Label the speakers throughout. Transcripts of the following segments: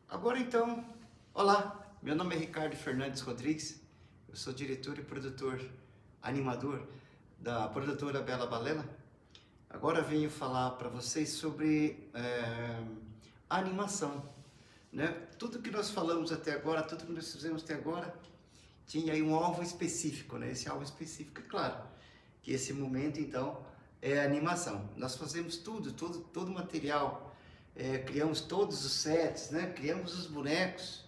Speaker 1: Agora então, olá, meu nome é Ricardo Fernandes Rodrigues, eu sou diretor e produtor, animador da produtora Bela Balela. Agora venho falar para vocês sobre animação, né? Tudo que nós falamos até agora, tudo que nós fizemos até agora, tinha aí um alvo específico, né? Esse alvo específico, é claro, que esse momento então é a animação. Nós fazemos todo o material, criamos todos os sets, né? Criamos os bonecos,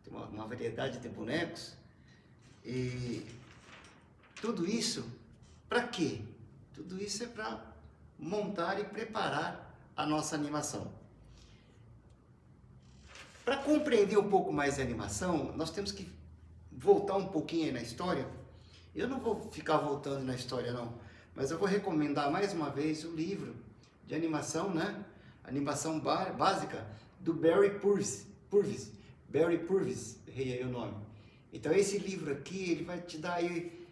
Speaker 1: tem uma variedade de bonecos, e tudo isso para quê? Tudo isso é para montar e preparar a nossa animação. Para compreender um pouco mais a animação, nós temos que voltar um pouquinho aí na história. Eu não vou ficar voltando na história não, mas eu vou recomendar mais uma vez o livro de animação, né? Animação básica do Barry Purvis. Barry Purvis, errei aí o nome. Então esse livro aqui, ele vai te dar aí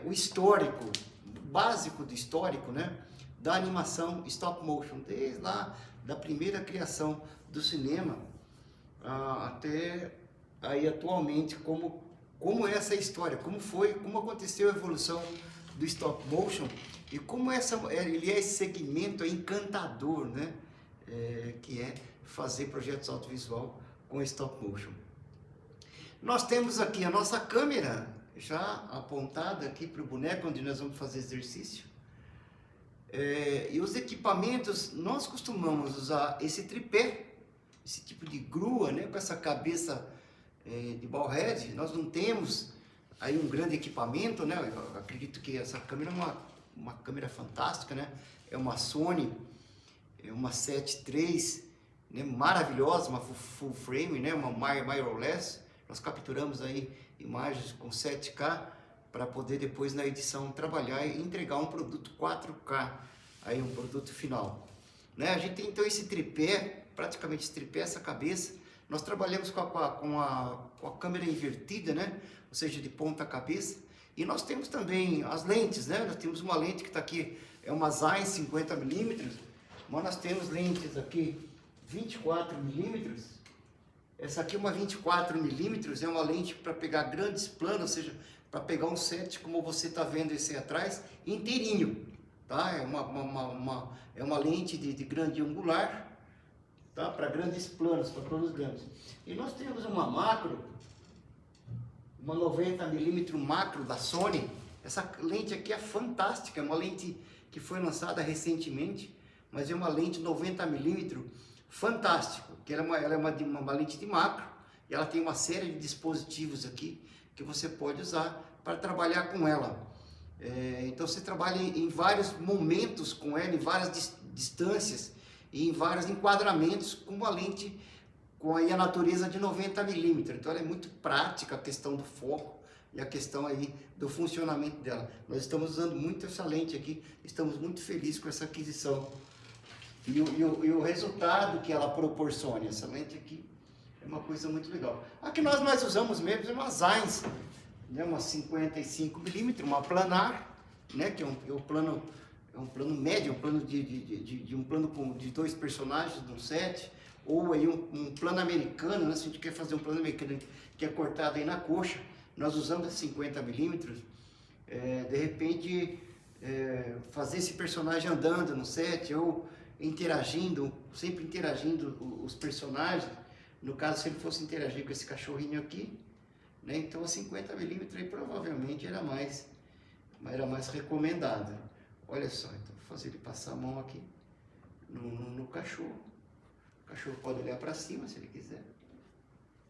Speaker 1: o histórico, básico do histórico, né? Da animação stop motion, desde lá da primeira criação do cinema até aí atualmente, como é essa história, como aconteceu a evolução do stop motion e como ele é esse segmento encantador, né? Que é fazer projetos audiovisual com stop motion. Nós temos aqui a nossa câmera já apontada aqui para o boneco onde nós vamos fazer exercício. E os equipamentos, nós costumamos usar esse tripé, esse tipo de grua, né, com essa cabeça de ball head. Nós não temos aí um grande equipamento, né? Eu acredito que essa câmera é uma câmera fantástica, né? É uma Sony, é uma 7 III, né? Maravilhosa, uma full frame, né? Uma mirrorless. Nós capturamos aí imagens com 7K para poder depois na edição trabalhar e entregar um produto 4K, aí um produto final, né? A gente tem então esse tripé, praticamente esse tripé, essa cabeça. Nós trabalhamos com a câmera invertida, né? Ou seja, de ponta cabeça. E nós temos também as lentes, né? Nós temos uma lente que está aqui, é uma Zeiss 50mm, mas nós temos lentes aqui 24mm. Essa aqui é uma 24mm, é uma lente para pegar grandes planos, ou seja, para pegar um set como você está vendo esse aí atrás, inteirinho, tá? É uma lente de grande angular, tá? Para grandes planos, para planos grandes. E nós temos uma macro, uma 90mm macro da Sony. Essa lente aqui é fantástica, é uma lente que foi lançada recentemente, mas é uma lente 90mm fantástico, que ela é uma lente de macro, e ela tem uma série de dispositivos aqui que você pode usar para trabalhar com ela. Então você trabalha em vários momentos com ela, em várias distâncias e em vários enquadramentos com uma lente com aí a natureza de 90mm. Então ela é muito prática, a questão do foco e a questão aí do funcionamento dela. Nós estamos usando muito essa lente aqui, estamos muito felizes com essa aquisição. E o resultado que ela proporciona, essa lente aqui, é uma coisa muito legal. A que nós mais usamos mesmo é uma Zeiss, né, uma 55mm, uma planar, né, que é um plano médio, um plano de dois personagens de um set, ou aí um plano americano, né, se a gente quer fazer um plano americano que é cortado aí na coxa, nós usamos 50mm, de repente fazer esse personagem andando no set, ou interagindo, sempre interagindo os personagens. No caso, se ele fosse interagir com esse cachorrinho aqui, né, então a 50mm aí provavelmente era mais recomendada. Olha só, então vou fazer ele passar a mão aqui no cachorro. O cachorro pode olhar para cima se ele quiser.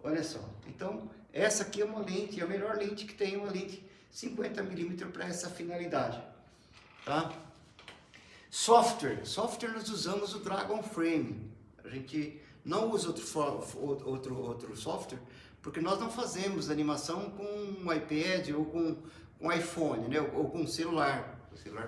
Speaker 1: Olha só, então essa aqui é uma lente, é a melhor lente que tem, uma lente 50mm para essa finalidade, tá? Software nós usamos o Dragon Frame. A gente não usa outro software, porque nós não fazemos animação com um iPad ou com iPhone, né? Ou com celular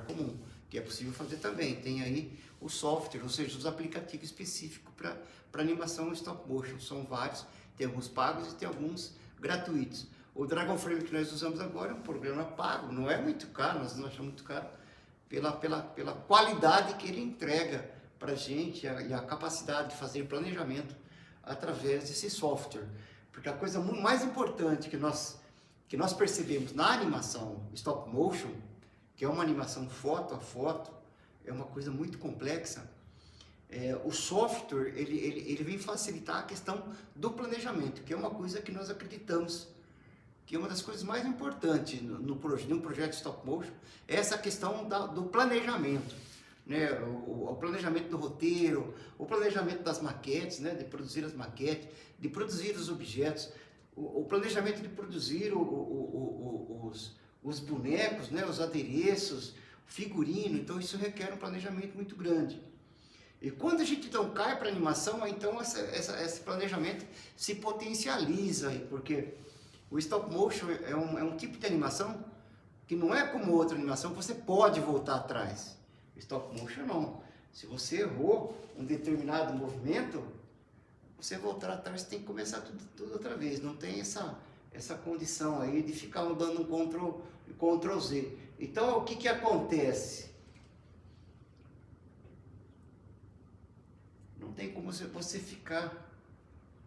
Speaker 1: comum, que é possível fazer também. Tem aí o software, ou seja, os aplicativos específicos para animação stop motion. São vários, tem alguns pagos e tem alguns gratuitos. O Dragon Frame que nós usamos agora é um programa pago, não é muito caro, nós não achamos muito caro, pela qualidade que ele entrega para a gente e a capacidade de fazer planejamento através desse software. Porque a coisa mais importante que nós percebemos na animação stop motion, que é uma animação foto a foto, é uma coisa muito complexa, o software ele vem facilitar a questão do planejamento, que é uma coisa que nós acreditamos que é uma das coisas mais importantes num projeto stop motion, é essa questão do planejamento, né? O planejamento do roteiro, o planejamento das maquetes, né? De produzir as maquetes, de produzir os objetos, o planejamento de produzir os bonecos, né? Os adereços, figurino. Então isso requer um planejamento muito grande. E quando a gente então cai para a animação, então esse planejamento se potencializa, porque o stop motion é um tipo de animação que não é como outra animação que você pode voltar atrás. O stop motion não. Se você errou um determinado movimento, você voltar atrás, você tem que começar tudo outra vez. Não tem essa condição aí de ficar dando um Ctrl Z. Então, o que acontece? Não tem como você ficar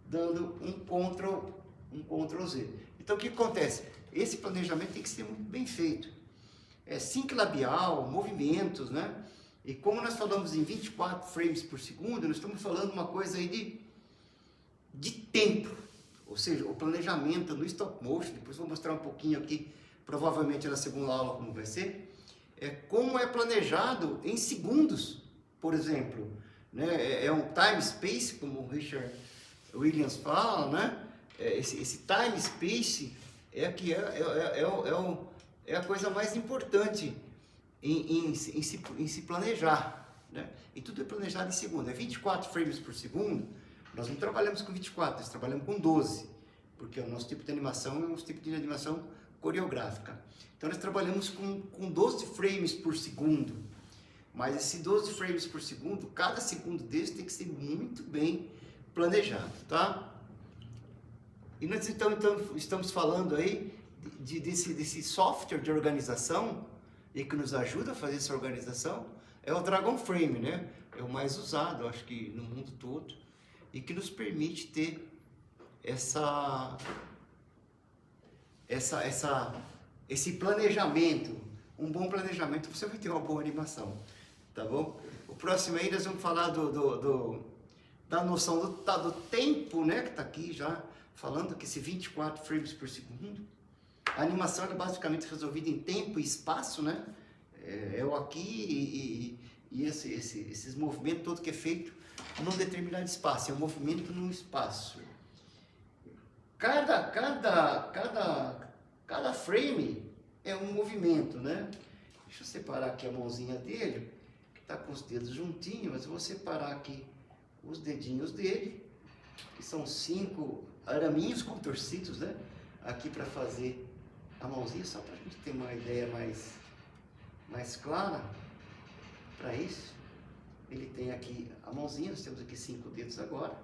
Speaker 1: dando um Ctrl Z. Então, o que acontece? Esse planejamento tem que ser muito bem feito. Sync labial, movimentos, né? E como nós falamos em 24 frames por segundo, nós estamos falando uma coisa aí de tempo. Ou seja, o planejamento no stop motion, depois vou mostrar um pouquinho aqui, provavelmente na segunda aula como vai ser, como é planejado em segundos, por exemplo. Né? É um time space, como o Richard Williams fala, né? Esse time space é a coisa mais importante em se planejar, né? E tudo é planejado em segundo. 24 frames por segundo. Nós não trabalhamos com 24, nós trabalhamos com 12, porque o nosso tipo de animação é um tipo de animação coreográfica. Então nós trabalhamos com 12 frames por segundo. Mas esse 12 frames por segundo, cada segundo desse tem que ser muito bem planejado, tá? E nós então estamos falando aí desse software de organização e que nos ajuda a fazer essa organização, é o Dragon Frame, né? É o mais usado, acho que no mundo todo, e que nos permite ter esse planejamento, um bom planejamento, você vai ter uma boa animação, tá bom? O próximo aí nós vamos falar da noção do tempo, né? Que está aqui já falando que esse 24 frames por segundo. A animação é basicamente resolvida em tempo e espaço, né? É o aqui e esses movimentos todo que é feito num determinado espaço, é um movimento num espaço. Cada frame é um movimento, né? Deixa eu separar aqui a mãozinha dele, que está com os dedos juntinhos, mas eu vou separar aqui os dedinhos dele, que são 5 araminhos contorcidos, né? Aqui para fazer a mãozinha, só para a gente ter uma ideia mais clara para isso. Ele tem aqui a mãozinha, nós temos aqui 5 dedos agora.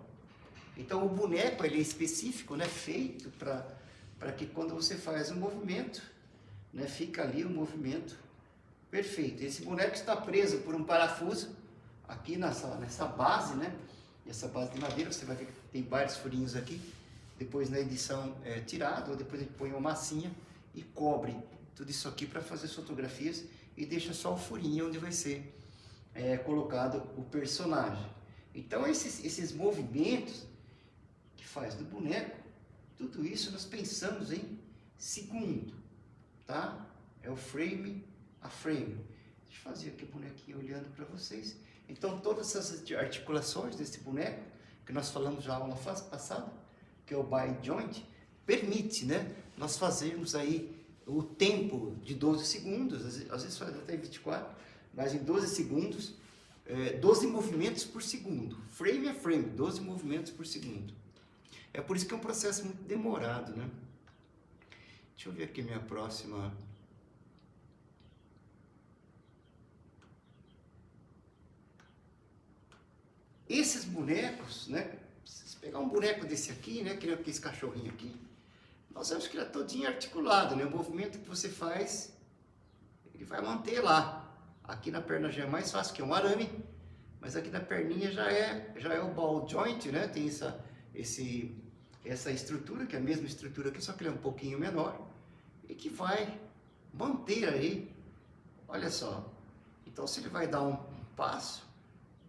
Speaker 1: Então o boneco ele é específico, né? Feito para que quando você faz um movimento, né? Fica ali o movimento perfeito. Esse boneco está preso por um parafuso aqui nessa base, né? Essa base de madeira, você vai ver que tem vários furinhos aqui. Depois na edição é tirado, ou depois a gente põe uma massinha e cobre tudo isso aqui para fazer as fotografias e deixa só o furinho onde vai ser colocado o personagem. Então esses movimentos que faz do boneco, tudo isso nós pensamos em segundo, tá? É o frame a frame. Deixa eu fazer aqui o bonequinho olhando para vocês. Então todas essas articulações desse boneco, que nós falamos já na aula passada, que é o by joint, permite, né, nós fazermos aí o tempo de 12 segundos, às vezes faz até 24, mas em 12 segundos, 12 movimentos por segundo, frame a frame, 12 movimentos por segundo. É por isso que é um processo muito demorado, né? Deixa eu ver aqui minha próxima. Esses bonecos, né? Se pegar um boneco desse aqui, né? Que é esse cachorrinho aqui, nós vemos que ele é todinho articulado, né? O movimento que você faz, ele vai manter lá. Aqui na perna já é mais fácil, que é um arame, mas aqui na perninha já é o ball joint, né? Tem essa estrutura, que é a mesma estrutura aqui, só que ele é um pouquinho menor, e que vai manter aí, olha só. Então, se ele vai dar um passo,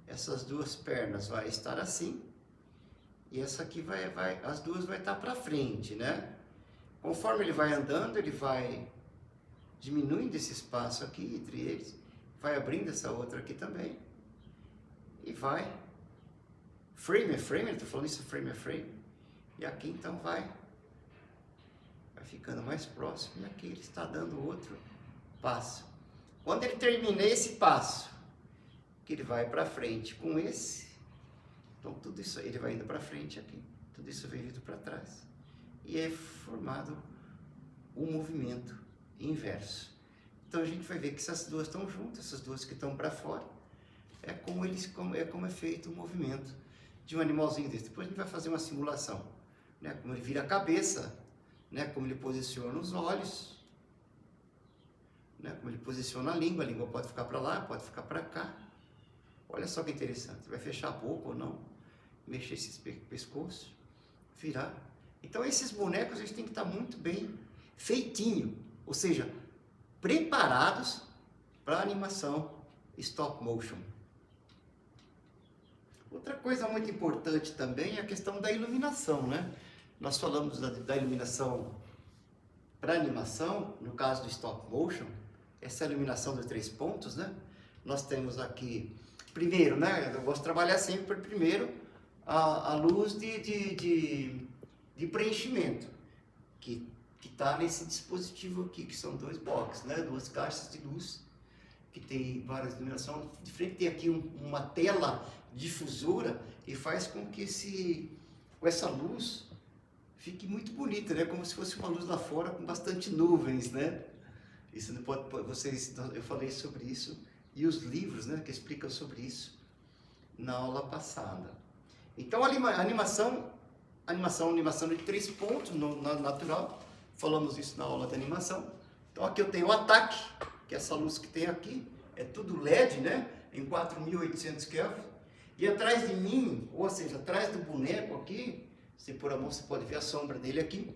Speaker 1: essas duas pernas vai estar assim, e essa aqui as duas vai estar para frente, né? Conforme ele vai andando, ele vai diminuindo esse espaço aqui entre eles, vai abrindo essa outra aqui também, e vai, frame é frame, eu estou falando isso, frame é frame, e aqui então vai ficando mais próximo, e aqui ele está dando outro passo. Quando ele termina esse passo, que ele vai para frente com esse, então tudo isso, ele vai indo para frente aqui, tudo isso vem vindo para trás, e é formado um movimento inverso. Então a gente vai ver que essas duas estão juntas, essas duas que estão para fora, é como é feito o movimento de um animalzinho desse. Depois a gente vai fazer uma simulação, né? Como ele vira a cabeça, né? Como ele posiciona os olhos, né? Como ele posiciona a língua pode ficar para lá, pode ficar para cá. Olha só que interessante, vai fechar a boca ou não, mexer esse pescoço, virar. Então esses bonecos eles têm que estar muito bem feitinho, ou seja, preparados para a animação stop motion. Outra coisa muito importante também é a questão da iluminação, né? Nós falamos da iluminação para animação, no caso do stop motion, essa iluminação de 3 pontos, né? Nós temos aqui, primeiro, né? Eu gosto de trabalhar sempre primeiro a luz de preenchimento, que está nesse dispositivo aqui, que são 2 boxes, né? 2 caixas de luz, que tem várias iluminações. De frente tem aqui uma tela difusora e faz com que essa luz fique muito bonita, né? Como se fosse uma luz lá fora com bastante nuvens, né? Isso não pode, eu falei sobre isso e os livros, né, que explicam sobre isso na aula passada. Então a animação de 3 pontos no natural, falamos isso na aula de animação. Então aqui eu tenho o ataque, que é essa luz que tem aqui, é tudo LED, né, em 4800 Kelvin. E atrás de mim, ou seja, atrás do boneco aqui, se pôr a mão você pode ver a sombra dele aqui.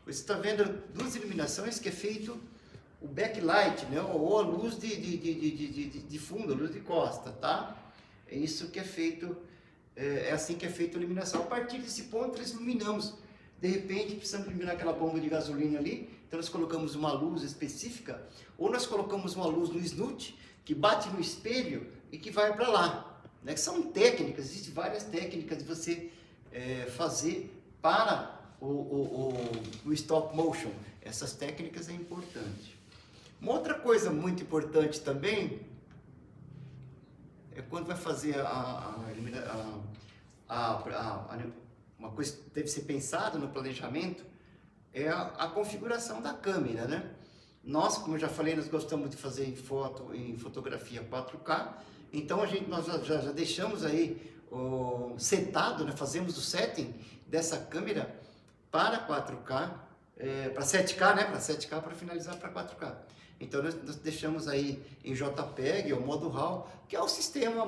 Speaker 1: Você está vendo 2 iluminações que é feito o backlight, né, ou a luz de fundo, a luz de costa, tá? É isso que é feito, é assim que é feita a iluminação. A partir desse ponto, nós iluminamos. De repente, precisamos iluminar aquela bomba de gasolina ali, então nós colocamos uma luz específica, ou nós colocamos uma luz no snoot, que bate no espelho e que vai para lá. Né? São técnicas, existem várias técnicas de você fazer para o stop motion. Essas técnicas é importante. Uma outra coisa muito importante também é quando vai fazer uma coisa que deve ser pensada no planejamento é a configuração da câmera, né? Nós, como eu já falei, nós gostamos de fazer em fotografia 4K, então nós já deixamos aí setado, né? Fazemos o setting dessa câmera para 4K, para 7K, né? Para 7K, para finalizar para 4K. Então nós deixamos aí em JPEG, o modo RAW, que é o sistema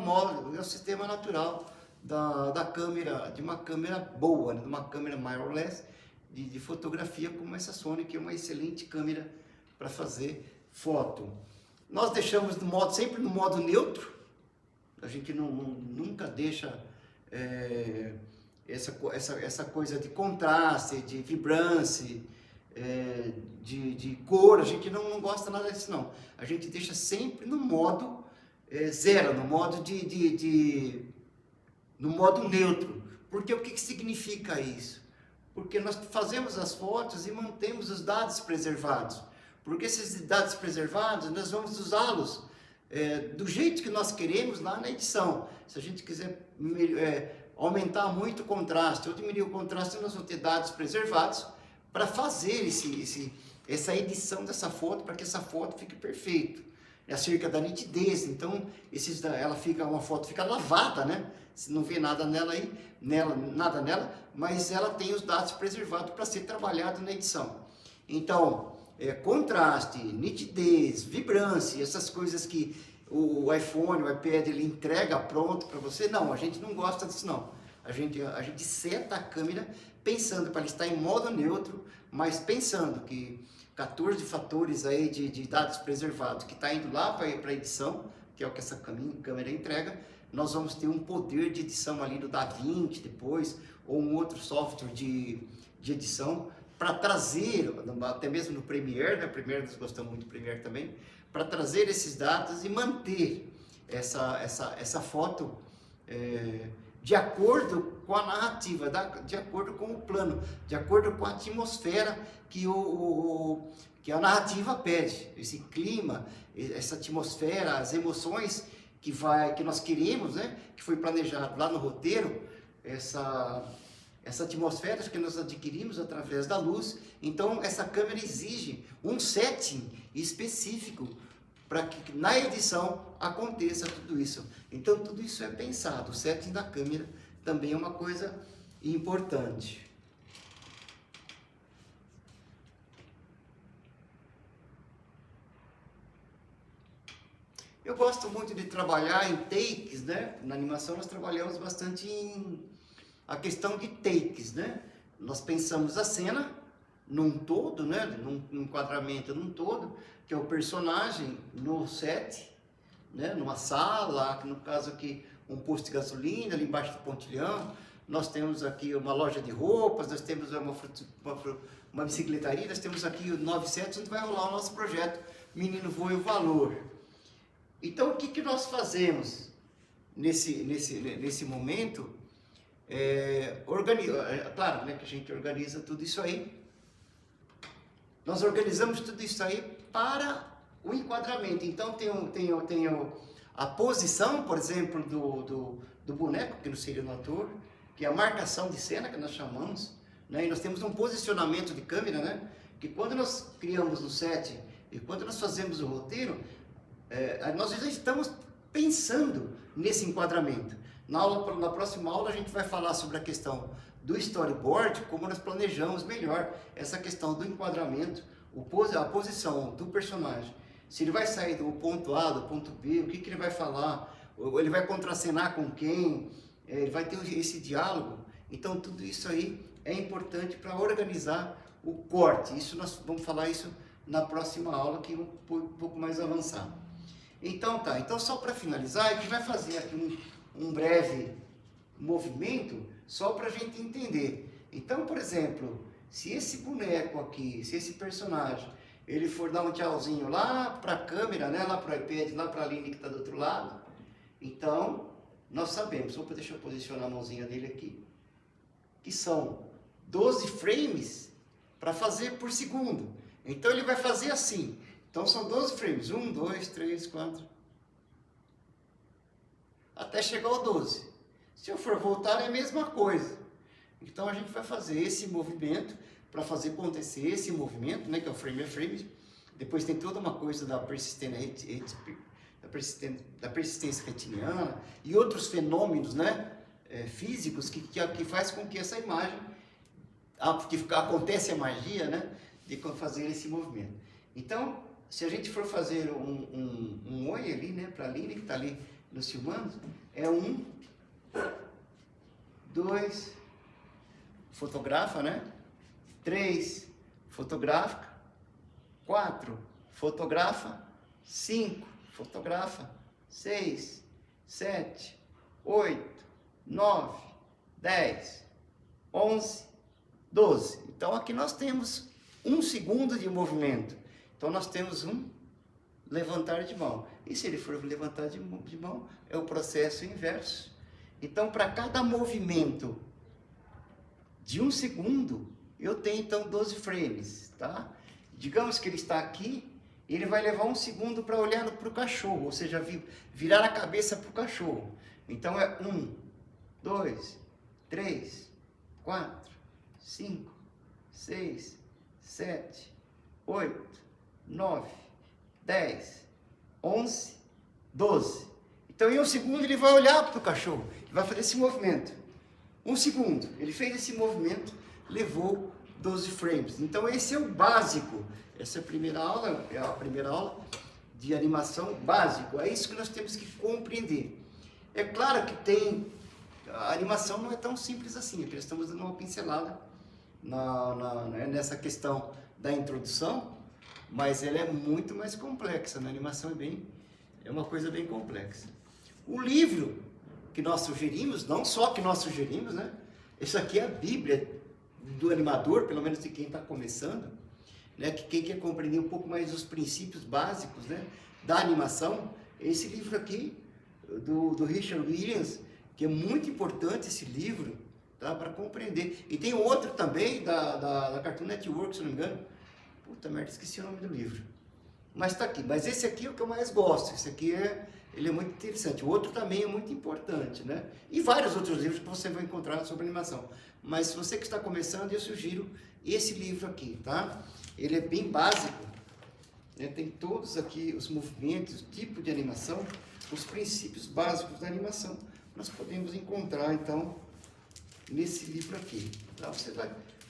Speaker 1: natural da câmera, de uma câmera boa, né? De uma câmera mirrorless de fotografia como essa Sony, que é uma excelente câmera para fazer foto. Nós deixamos sempre no modo neutro, a gente nunca deixa essa coisa de contraste, de vibrância, de cor, a gente não gosta nada disso não. A gente deixa sempre no modo zero, no modo neutro. Porque o que significa isso? Porque nós fazemos as fotos e mantemos os dados preservados. Porque esses dados preservados, nós vamos usá-los do jeito que nós queremos lá na edição. Se a gente quiser aumentar muito o contraste ou diminuir o contraste, nós vamos ter dados preservados para fazer essa edição dessa foto, para que essa foto fique perfeita. É acerca da nitidez, então uma foto fica lavada, né? Você não vê nada nada nela, mas ela tem os dados preservados para ser trabalhado na edição. Então, contraste, nitidez, vibrância, essas coisas que o iPhone, o iPad, ele entrega pronto para você, não, a gente não gosta disso não. A gente seta a câmera pensando para ela estar em modo neutro, mas pensando que 14 fatores aí de dados preservados que está indo lá para a edição, que é o que essa câmera entrega, nós vamos ter um poder de edição ali do DaVinci depois, ou um outro software de edição, para trazer, até mesmo no Premiere, né? Premiere, nós gostamos muito do Premiere também, para trazer esses dados e manter essa foto de acordo com a narrativa, de acordo com o plano, de acordo com a atmosfera que a narrativa pede, esse clima, essa atmosfera, as emoções que nós queremos, né? Que foi planejado lá no roteiro, essa atmosfera que nós adquirimos através da luz. Então essa câmera exige um setting específico para que na edição aconteça tudo isso. Então tudo isso é pensado. O setting da câmera também é uma coisa importante. Eu gosto muito de trabalhar em takes, né? Na animação nós trabalhamos bastante a questão de takes, né? Nós pensamos a cena num todo, né? Num enquadramento num todo, que é o personagem no set, né? Numa sala, no caso aqui um posto de gasolina, ali embaixo do pontilhão. Nós temos aqui uma loja de roupas, nós temos uma bicicletaria, nós temos aqui o 97, onde vai rolar o nosso projeto Menino Voa e o Valor. Então o que nós fazemos nesse momento? Claro, né, que a gente organiza tudo isso aí. Nós organizamos tudo isso aí para o enquadramento. Então tem a posição, por exemplo, do boneco, que não seria no ator, que é a marcação de cena, que nós chamamos, né? E nós temos um posicionamento de câmera, né? Que quando nós criamos o set e quando nós fazemos o roteiro, nós já estamos pensando nesse enquadramento. Na próxima aula a gente vai falar sobre a questão do storyboard, como nós planejamos melhor essa questão do enquadramento, a posição do personagem. Se ele vai sair do ponto A, do ponto B, o que ele vai falar, ou ele vai contracenar com quem, ele vai ter esse diálogo. Então tudo isso aí é importante para organizar o corte. Isso nós vamos falar isso na próxima aula, que é um pouco mais avançado. Então tá, então só para finalizar, a gente vai fazer aqui um breve movimento só para a gente entender. Então, por exemplo, se esse boneco aqui, se esse personagem, ele for dar um tchauzinho lá para a câmera, né, lá para o iPad, lá para a Aline que está do outro lado, então nós sabemos, deixa eu posicionar a mãozinha dele aqui, que são 12 frames para fazer por segundo. Então ele vai fazer assim. Então são 12 frames, 1, 2, 3, 4, até chegar ao 12. Se eu for voltar é a mesma coisa. Então a gente vai fazer esse movimento para fazer acontecer esse movimento, né, que é o frame a frame. Depois tem toda uma coisa da persistência retiniana e outros fenômenos, né, físicos que faz com que essa imagem, que acontece a magia, né, de fazer esse movimento. Então, se a gente for fazer um oi ali, né, para a Aline que está ali nos filmando, é 1, 2, fotografa, né? 3, fotográfica. 4, fotografa. 5, fotografa. 6, 7, 8, 9, 10, 11, 12. Então aqui nós temos 1 segundo de movimento. Então nós temos um levantar de mão. E se ele for levantar de mão, é o processo inverso. Então, para cada movimento de 1 segundo, eu tenho então 12 frames, tá? Digamos que ele está aqui, ele vai levar 1 segundo para olhar para o cachorro, ou seja, virar a cabeça para o cachorro. Então é 1, 2, 3, 4, 5, 6, 7, 8, 9, 10, 11, 12. Então em 1 segundo ele vai olhar para o cachorro, ele vai fazer esse movimento. 1 segundo, ele fez esse movimento, levou 12 frames. Então esse é o básico. Essa é a primeira aula de animação básico. É isso que nós temos que compreender. É claro que tem a animação não é tão simples assim, aqui nós estamos dando uma pincelada nessa questão da introdução, mas ela é muito mais complexa, né? A animação é uma coisa bem complexa. O livro que nós sugerimos, não só que nós sugerimos, né? Isso aqui é a Bíblia do animador, pelo menos de quem está começando, né? Que quem quer compreender um pouco mais os princípios básicos, né? Da animação, esse livro aqui, do Richard Williams, que é muito importante esse livro, tá? Para compreender. E tem outro também, da Cartoon Network, se não me engano. Puta merda, esqueci o nome do livro. Mas está aqui. Mas esse aqui é o que eu mais gosto. Esse aqui ele é muito interessante. O outro também é muito importante, né? E vários outros livros que você vai encontrar sobre animação. Mas se você que está começando, eu sugiro esse livro aqui, tá? Ele é bem básico, né? Tem todos aqui os movimentos, o tipo de animação, os princípios básicos da animação. Nós podemos encontrar, então, nesse livro aqui. Tá?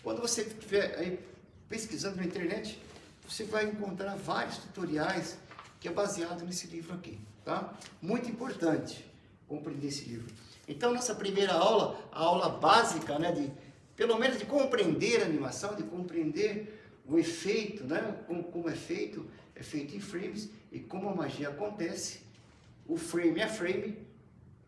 Speaker 1: Quando você estiver aí pesquisando na internet, você vai encontrar vários tutoriais que é baseado nesse livro aqui, tá? Muito importante compreender esse livro. Então, nossa primeira aula, a aula básica, né, pelo menos de compreender a animação, de compreender o efeito, né, como é feito em frames e como a magia acontece, o frame a frame,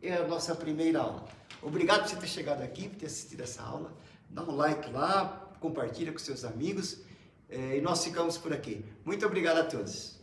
Speaker 1: é a nossa primeira aula. Obrigado por você ter chegado aqui, por ter assistido essa aula. Dá um like lá, compartilha com seus amigos e nós ficamos por aqui. Muito obrigado a todos.